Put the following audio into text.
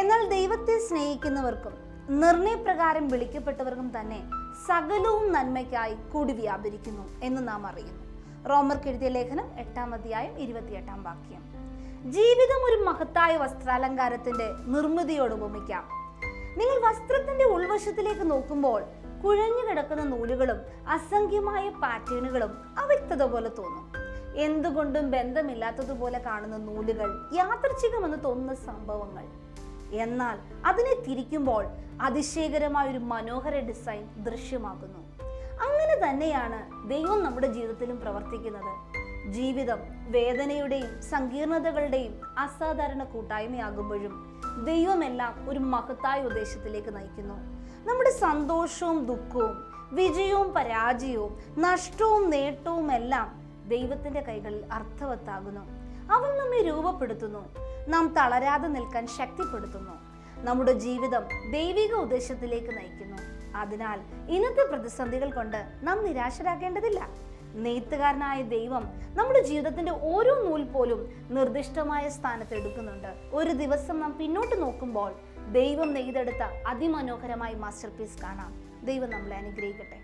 എന്നാൽ ദൈവത്തെ സ്നേഹിക്കുന്നവർക്കും നിർണയപ്രകാരം വിളിക്കപ്പെട്ടവർക്കും തന്നെ സകലവും നന്മയ്ക്കായി കൂടി വ്യാപരിക്കുന്നു എന്ന് നാം അറിയുന്നു. റോമർക്ക് എഴുതിയ ലേഖനം 8-ാം അധ്യായം 28-ാം വാക്യം. ജീവിതം ഒരു മഹത്തായ വസ്ത്രാലങ്കാരത്തിന്റെ നിർമ്മിതിയോട് ഉപമിക്കാം. നിങ്ങൾ വസ്ത്രത്തിന്റെ ഉൾവശത്തിലേക്ക് നോക്കുമ്പോൾ കുഴഞ്ഞു കിടക്കുന്ന നൂലുകളും അസംഖ്യമായ പാറ്റേണുകളും അവ്യക്തത പോലെ തോന്നും. എന്തുകൊണ്ടും ബന്ധമില്ലാത്തതുപോലെ കാണുന്ന നൂലുകൾ, യാദൃച്ഛികമെന്ന് തോന്നുന്ന സംഭവങ്ങൾ. എന്നാൽ അതിനെ തിരിക്കുമ്പോൾ അതിശയകരമായ ഒരു മനോഹര ഡിസൈൻ ദൃശ്യമാകുന്നു. അങ്ങനെ തന്നെയാണ് ദൈവം നമ്മുടെ ജീവിതത്തിലും പ്രവർത്തിക്കുന്നത്. ജീവിതം വേദനയുടെയും സങ്കീർണതകളുടെയും അസാധാരണ കൂട്ടായ്മയാകുമ്പോഴും ദൈവമെല്ലാം ഒരു മഹത്തായ ഉദ്ദേശത്തിലേക്ക് നയിക്കുന്നു. നമ്മുടെ സന്തോഷവും ദുഃഖവും, വിജയവും പരാജയവും, നഷ്ടവും നേട്ടവും എല്ലാം ദൈവത്തിന്റെ കൈകളിൽ അർത്ഥവത്താകുന്നു. അവൻ നമ്മെ രൂപപ്പെടുത്തുന്നു, നാം തളരാതെ നിൽക്കാൻ ശക്തിപ്പെടുത്തുന്നു, നമ്മുടെ ജീവിതം ദൈവിക ഉദ്ദേശത്തിലേക്ക് നയിക്കുന്നു. അതിനാൽ ഇന്നത്തെ പ്രതിസന്ധികൾ കൊണ്ട് നാം നിരാശരാകേണ്ടതില്ല. നെയ്ത്തുകാരനായ ദൈവം നമ്മുടെ ജീവിതത്തിന്റെ ഓരോ നൂൽ പോലും നിർദ്ദിഷ്ടമായ സ്ഥാനത്ത് എടുക്കുന്നുണ്ട്. ഒരു ദിവസം നാം പിന്നോട്ട് നോക്കുമ്പോൾ ദൈവം നെയ്തെടുത്ത അതിമനോഹരമായ മാസ്റ്റർ പീസ് കാണാം. ദൈവം നമ്മളെ അനുഗ്രഹിക്കട്ടെ.